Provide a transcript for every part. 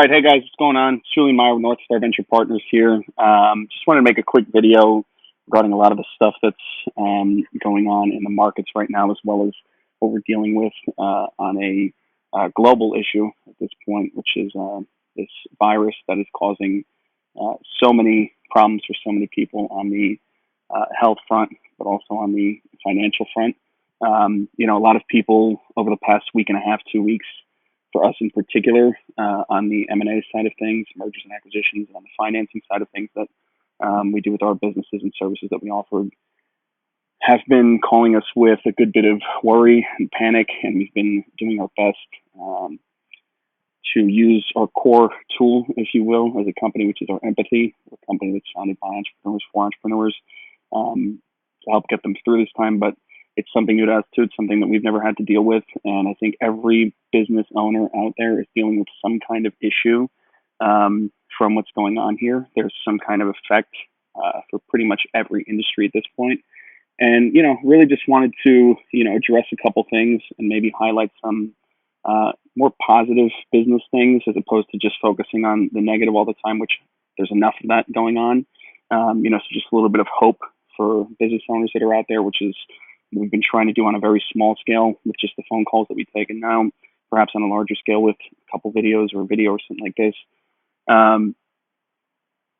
All right, hey guys, what's going on? It's Julien with North Star Venture Partners here. Just wanted to make a quick video regarding a lot of the stuff that's going on in the markets right now, as well as what we're dealing with on a global issue at this point, which is this virus that is causing so many problems for so many people on the health front, but also on the financial front. A lot of people over the past week and a half, 2 weeks, for us in particular, on the M&A side of things, mergers and acquisitions, and on the financing side of things that we do with our businesses and services that we offer, have been calling us with a good bit of worry and panic, and we've been doing our best to use our core tool, if you will, as a company, which is our empathy. We're a company that's founded by entrepreneurs for entrepreneurs, to help get them through this time. But it's something new to us too. It's something that we've never had to deal with. And I think every business owner out there is dealing with some kind of issue from what's going on here. There's some kind of effect for pretty much every industry at this point. And, really just wanted to, address a couple things and maybe highlight some more positive business things as opposed to just focusing on the negative all the time, which there's enough of that going on. So just a little bit of hope for business owners that are out there, which is we've been trying to do on a very small scale with just the phone calls that we take, and now perhaps on a larger scale with a couple videos or a video or something like this.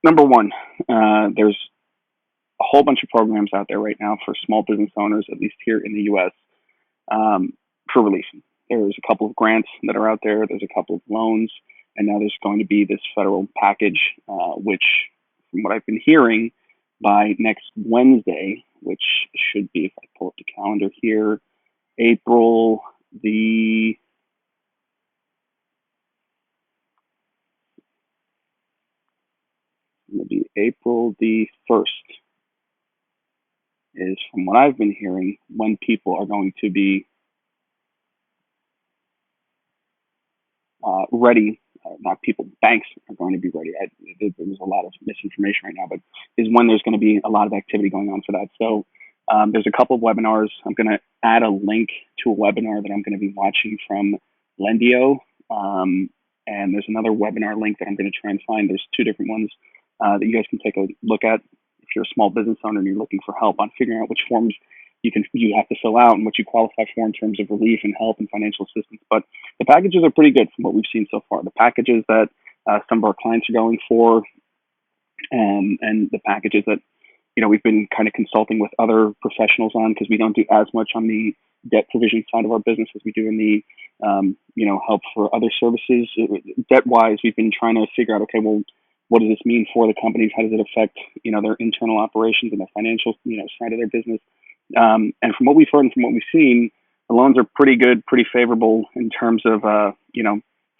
Number one, there's a whole bunch of programs out there right now for small business owners, at least here in the U.S., for relief. There's a couple of grants that are out there. There's a couple of loans, and now there's going to be this federal package, which, from what I've been hearing, by next Wednesday, which should be, if I pull up the calendar here, April the 1st is, from what I've been hearing, when people are going to be ready. Not people, banks are going to be ready. There's a lot of misinformation right now, but is when there's going to be a lot of activity going on for that. So there's a couple of webinars. I'm going to add a link to a webinar that I'm going to be watching from Lendio. And there's another webinar link that I'm going to try and find. There's two different ones that you guys can take a look at if you're a small business owner and you're looking for help on figuring out which forms you have to fill out and what you qualify for in terms of relief and help and financial assistance. But the packages are pretty good from what we've seen so far. The packages that some of our clients are going for, and the packages that we've been kind of consulting with other professionals on, because we don't do as much on the debt provision side of our business as we do in the help for other services. Debt wise, we've been trying to figure out, okay, well, what does this mean for the companies? How does it affect their internal operations and the financial side of their business? And from what we've heard and from what we've seen, the loans are pretty good, pretty favorable in terms of,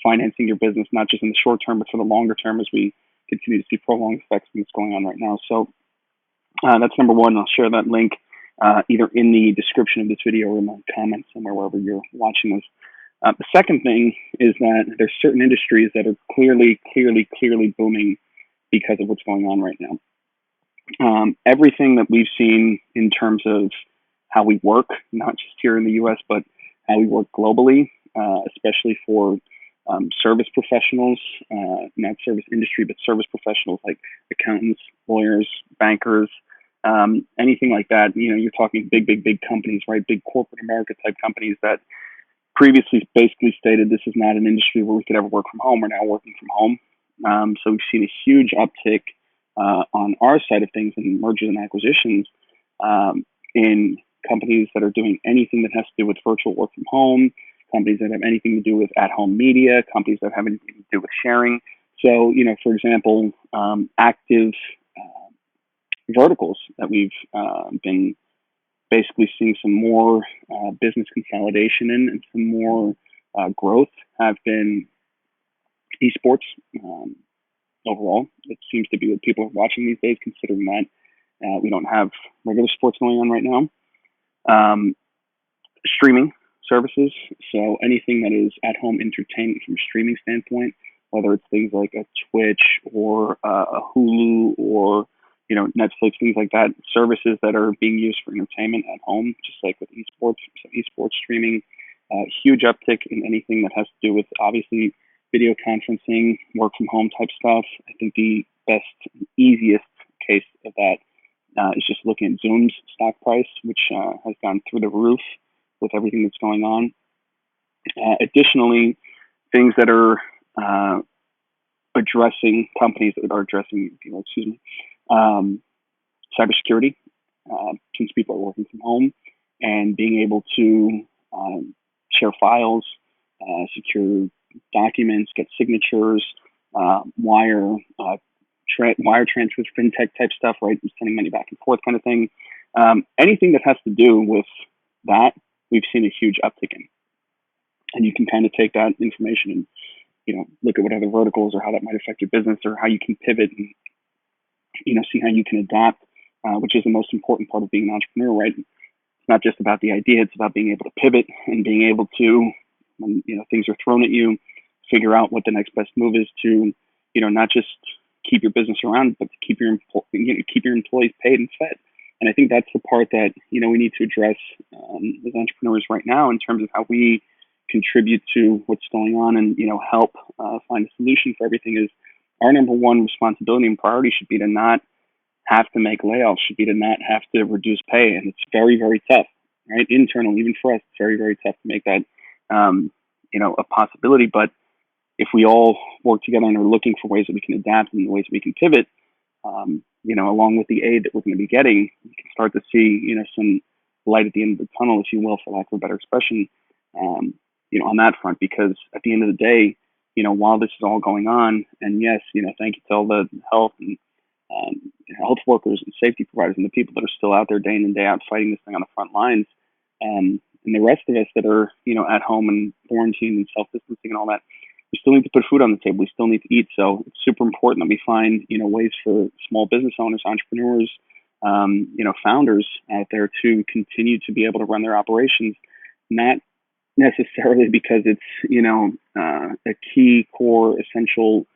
financing your business, not just in the short term, but for the longer term as we continue to see prolonged effects of what's going on right now. So that's number one. I'll share that link either in the description of this video or in my comments somewhere, wherever you're watching this. The second thing is that there's certain industries that are clearly booming because of what's going on right now. Everything that we've seen in terms of how we work, not just here in the U.S., but how we work globally, especially for service professionals, not service industry, but service professionals like accountants, lawyers, bankers, anything like that. You're talking big companies, right? Big corporate America type companies that previously basically stated this is not an industry where we could ever work from home. We're now working from home. So we've seen a huge uptick on our side of things in mergers and acquisitions in companies that are doing anything that has to do with virtual work from home, companies that have anything to do with at-home media, companies that have anything to do with sharing. So, for example, active verticals that we've been basically seeing some more business consolidation in and some more growth have been esports. Overall, it seems to be what people are watching these days, considering that we don't have regular sports going on right now. Streaming services, so anything that is at-home entertainment from a streaming standpoint, whether it's things like a Twitch or a Hulu or Netflix, things like that, services that are being used for entertainment at home, just like with esports. So esports streaming, huge uptick in anything that has to do with, obviously, video conferencing, work from home type stuff. I think the best, easiest case of that is just looking at Zoom's stock price, which has gone through the roof with everything that's going on. Additionally, things that are addressing companies that are addressing, cybersecurity, since people are working from home, and being able to share files, secure documents, get signatures, wire transfers, fintech type stuff, right? Sending money back and forth kind of thing. Anything that has to do with that, we've seen a huge uptick in. And you can kind of take that information and, look at what other verticals or how that might affect your business or how you can pivot and, see how you can adapt, which is the most important part of being an entrepreneur, right? It's not just about the idea, it's about being able to pivot and being able to, when, things are thrown at you, figure out what the next best move is to, not just keep your business around, but to keep your employees paid and fed. And I think that's the part that, we need to address as entrepreneurs right now in terms of how we contribute to what's going on and, help find a solution for everything. Is our number one responsibility and priority should be to not have to make layoffs, should be to not have to reduce pay. And it's very, very tough, right? Internal, even for us, it's very, very tough to make that, a possibility. But if we all work together and are looking for ways that we can adapt and ways that we can pivot, along with the aid that we're going to be getting, we can start to see, some light at the end of the tunnel, if you will, for lack of a better expression, on that front. Because at the end of the day, while this is all going on, and yes, thank you to all the health and health workers and safety providers and the people that are still out there day in and day out fighting this thing on the front lines, and the rest of us that are, at home and quarantined and self-distancing and all that, we still need to put food on the table. We still need to eat. So it's super important that we find, ways for small business owners, entrepreneurs, founders out there to continue to be able to run their operations, not necessarily because it's, a key core essential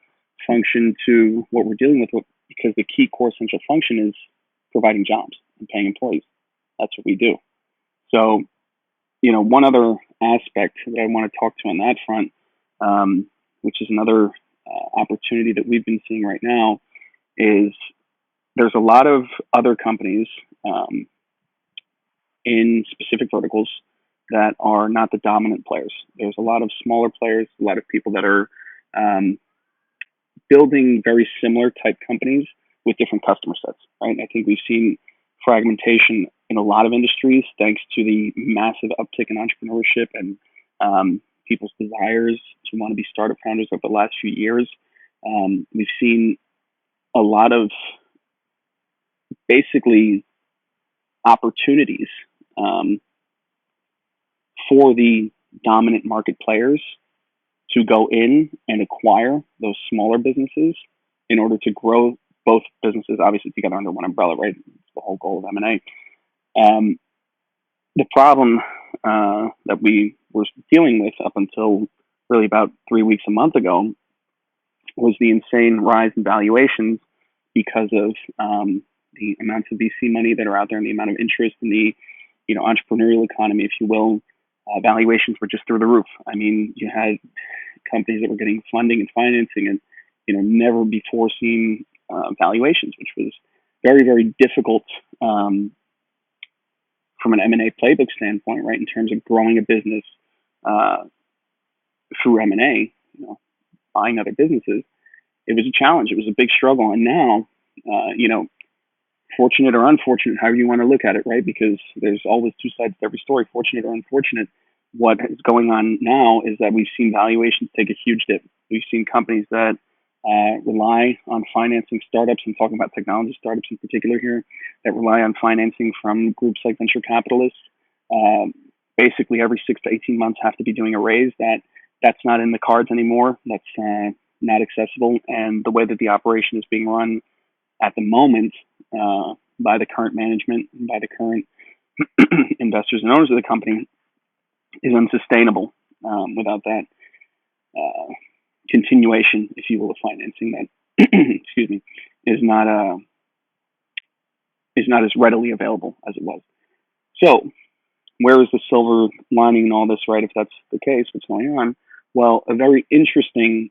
function to what we're dealing with, because the key core essential function is providing jobs and paying employees. That's what we do. So, one other aspect that I want to talk to on that front, which is another opportunity that we've been seeing right now, is there's a lot of other companies in specific verticals that are not the dominant players. There's a lot of smaller players, a lot of people that are building very similar type companies with different customer sets, right? I think we've seen fragmentation in a lot of industries thanks to the massive uptick in entrepreneurship and people's desires to want to be startup founders over the last few years. We've seen a lot of basically opportunities for the dominant market players to go in and acquire those smaller businesses in order to grow both businesses, obviously together under one umbrella, right? It's the whole goal of M&A. The problem that we were dealing with up until really about 3 weeks, a month ago, was the insane rise in valuations because of the amounts of VC money that are out there and the amount of interest in the entrepreneurial economy, if you will. Valuations were just through the roof. I mean, you had companies that were getting funding and financing and never before seen valuations, which was very, very difficult from an M&A playbook standpoint, right? In terms of growing a business through M&A, buying other businesses, it was a challenge. It was a big struggle. And now, fortunate or unfortunate, however you want to look at it, right? Because there's always two sides to every story, fortunate or unfortunate. What is going on now is that we've seen valuations take a huge dip. We've seen companies that rely on financing startups, and talking about technology startups in particular here, that rely on financing from groups like venture capitalists. Basically, every 6 to 18 months have to be doing a raise. That's not in the cards anymore. That's not accessible. And the way that the operation is being run at the moment by the current management and by the current investors and owners of the company is unsustainable without that continuation, if you will, of financing that excuse me, is not as readily available as it was. So where is the silver lining in all this, right? If that's the case, what's going on? Well, a very interesting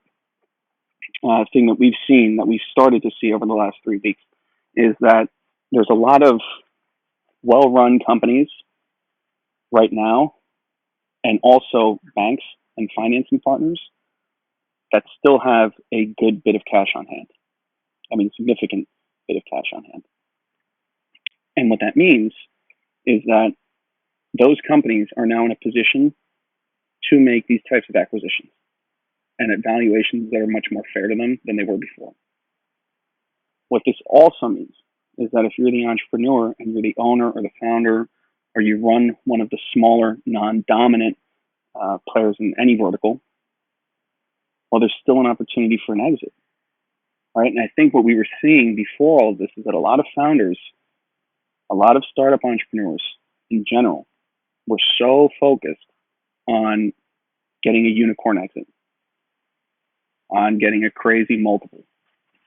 thing that we've seen, that we've started to see over the last 3 weeks, is that there's a lot of well-run companies right now, and also banks and financing partners that still have a good bit of cash on hand. I mean, significant bit of cash on hand. And what that means is that those companies are now in a position to make these types of acquisitions, and at valuations that are much more fair to them than they were before. What this also means is that if you're the entrepreneur and you're the owner or the founder, or you run one of the smaller, non-dominant players in any vertical, well, there's still an opportunity for an exit, right? And I think what we were seeing before all of this is that a lot of founders, a lot of startup entrepreneurs in general, were so focused on getting a unicorn exit, on getting a crazy multiple,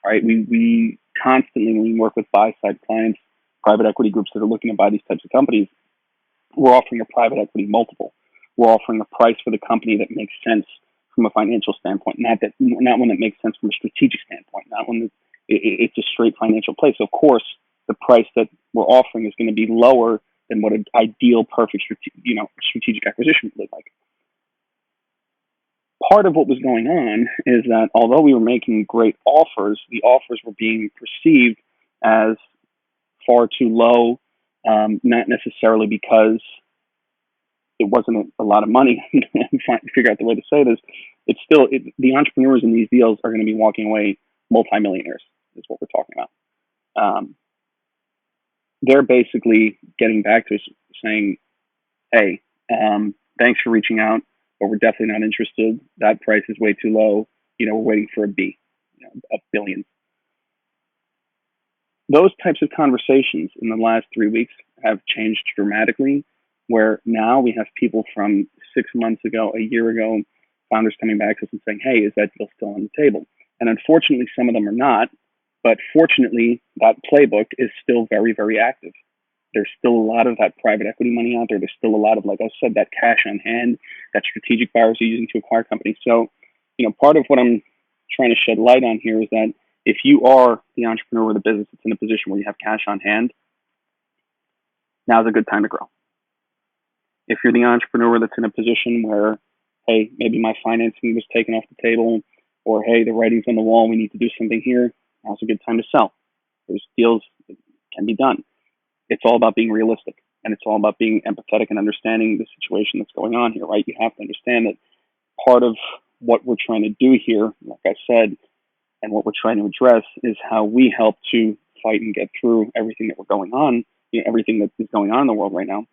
right? We constantly, when we work with buy-side clients, private equity groups that are looking to buy these types of companies, we're offering a private equity multiple. We're offering a price for the company that makes sense from a financial standpoint, not one that makes sense from a strategic standpoint, not one that it's a straight financial play. So of course, the price that we're offering is going to be lower than what an ideal, perfect, strategic acquisition would look like. Part of what was going on is that although we were making great offers, the offers were being perceived as far too low, not necessarily because it wasn't a lot of money. I'm trying to figure out the way to say this. It's still, the entrepreneurs in these deals are going to be walking away multimillionaires, is what we're talking about. They're basically getting back to us saying, hey, thanks for reaching out, but we're definitely not interested. That price is way too low. We're waiting for a B, a billion. Those types of conversations in the last 3 weeks have changed dramatically, where now we have people from 6 months ago, a year ago, founders coming back to us and saying, hey, is that deal still on the table? And unfortunately, some of them are not. But fortunately, that playbook is still very, very active. There's still a lot of that private equity money out there. There's still a lot of, like I said, that cash on hand that strategic buyers are using to acquire companies. So, part of what I'm trying to shed light on here is that if you are the entrepreneur with a business that's in a position where you have cash on hand, now's a good time to grow. If you're the entrepreneur that's in a position where, hey, maybe my financing was taken off the table, or hey, the writing's on the wall, we need to do something here, now's a good time to sell. There's deals that can be done. It's all about being realistic, and it's all about being empathetic and understanding the situation that's going on here, right? You have to understand that part of what we're trying to do here, like I said, and what we're trying to address is how we help to fight and get through everything that we're going on, everything that is going on in the world right now,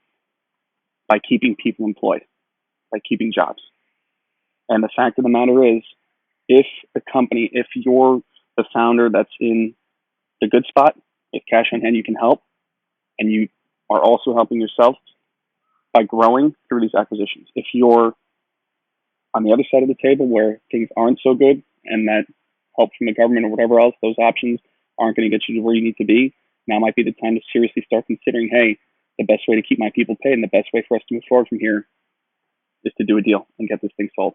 by keeping people employed, by keeping jobs. And the fact of the matter is, if you're the founder that's in the good spot, with cash on hand, you can help, and you are also helping yourself by growing through these acquisitions. If you're on the other side of the table where things aren't so good, and that help from the government or whatever else, those options aren't going to get you to where you need to be, now might be the time to seriously start considering, hey, the best way to keep my people paid and the best way for us to move forward from here is to do a deal and get this thing sold.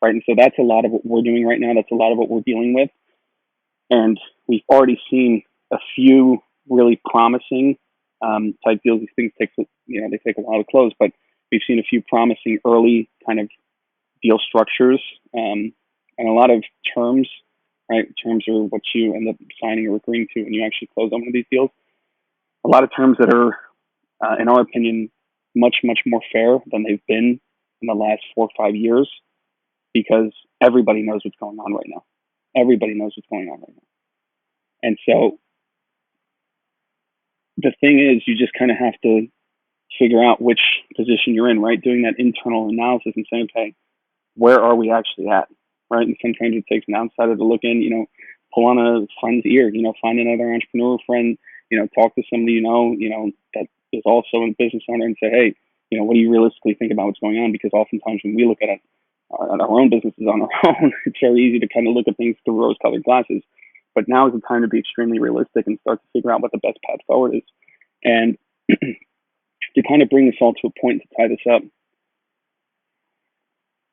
Right? And so that's a lot of what we're doing right now. That's a lot of what we're dealing with. And we've already seen a few really promising type deals. These things they take a while to close, but we've seen a few promising early kind of deal structures, and a lot of terms, right? Terms are what you end up signing or agreeing to when you actually close on one of these deals. A lot of terms that are, in our opinion, much, much more fair than they've been in the last 4 or 5 years, because everybody knows what's going on right now. Everybody knows what's going on right now. And so the thing is, you just kind of have to figure out which position you're in, right? Doing that internal analysis and saying, okay, where are we actually at, right? And sometimes it takes an outsider to look in, pull on a friend's ear, find another entrepreneur friend, talk to somebody that is also a business owner and say, hey, what do you realistically think about what's going on? Because oftentimes when we look at our own businesses on our own, it's very easy to kind of look at things through rose-colored glasses. But now is the time to be extremely realistic and start to figure out what the best path forward is. And to kind of bring this all to a point to tie this up,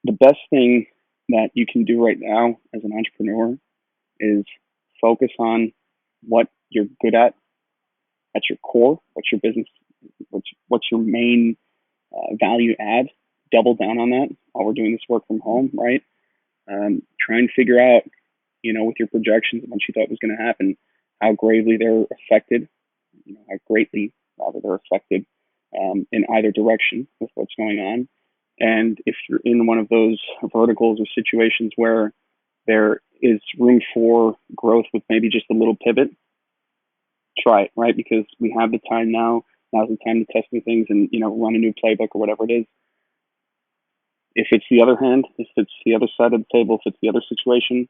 The best thing that you can do right now as an entrepreneur is focus on what you're good at your core, what's your business, what's your main value add. Double down on that while we're doing this work from home, right? Try and figure out, with your projections of what you thought was going to happen, how gravely they're affected, how greatly rather they're affected in either direction with what's going on. And if you're in one of those verticals or situations where there is room for growth with maybe just a little pivot, try it, right? Because we have the time now. Now's the time to test new things and, run a new playbook or whatever it is. If it's the other hand, if it's the other side of the table, if it's the other situation,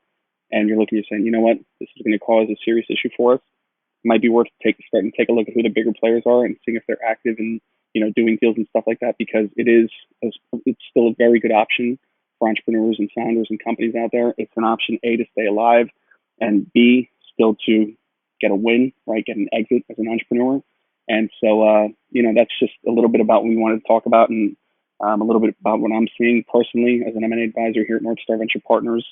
and you're looking, you're saying, you know what, this is going to cause a serious issue for us, it might be worth starting to take a look at who the bigger players are and seeing if they're active and, doing deals and stuff like that, because it's still a very good option for entrepreneurs and founders and companies out there. It's an option, A, to stay alive, and B, still to get a win, right? Get an exit as an entrepreneur. And so, that's just a little bit about what we wanted to talk about, and a little bit about what I'm seeing personally as an M&A advisor here at North Star Venture Partners.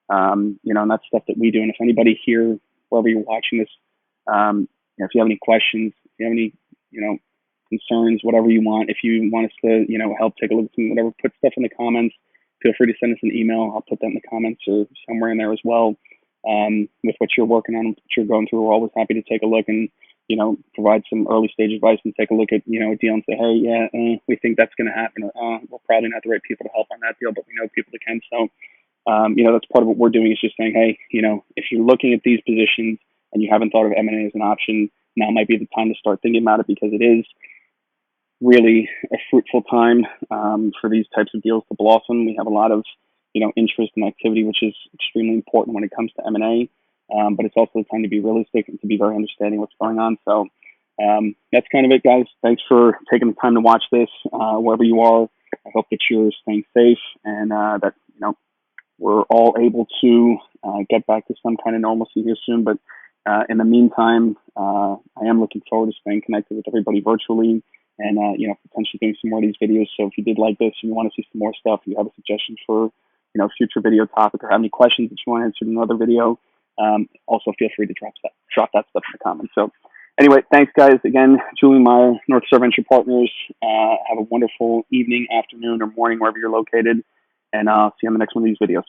And that's stuff that we do. And if anybody here, wherever you're watching this, if you have any questions, if you have any, concerns, whatever you want, if you want us to, help take a look at some, whatever, put stuff in the comments. Feel free to send us an email. I'll put that in the comments or somewhere in there as well. With what you're working on, what you're going through, we're always happy to take a look and, provide some early stage advice and take a look at, a deal and say, hey, yeah, we think that's going to happen. Or, we're probably not the right people to help on that deal, but we know people that can. So, that's part of what we're doing, is just saying, hey, if you're looking at these positions and you haven't thought of M&A as an option, now might be the time to start thinking about it, because it is really a fruitful time for these types of deals to blossom. We have a lot of, interest and activity, which is extremely important when it comes to M&A. But it's also the time to be realistic and to be very understanding what's going on. So that's kind of it, guys. Thanks for taking the time to watch this, wherever you are. I hope that you're staying safe and that, we're all able to get back to some kind of normalcy here soon. But in the meantime, I am looking forward to staying connected with everybody virtually and, potentially doing some more of these videos. So if you did like this and you want to see some more stuff, you have a suggestion for, future video topic, or have any questions that you want answered in another video, also feel free to drop that stuff in the comments. So anyway, thanks, guys. Again, Julien Meyer, North Star Venture Partners. Have a wonderful evening, afternoon, or morning, wherever you're located. And I'll see you on the next one of these videos.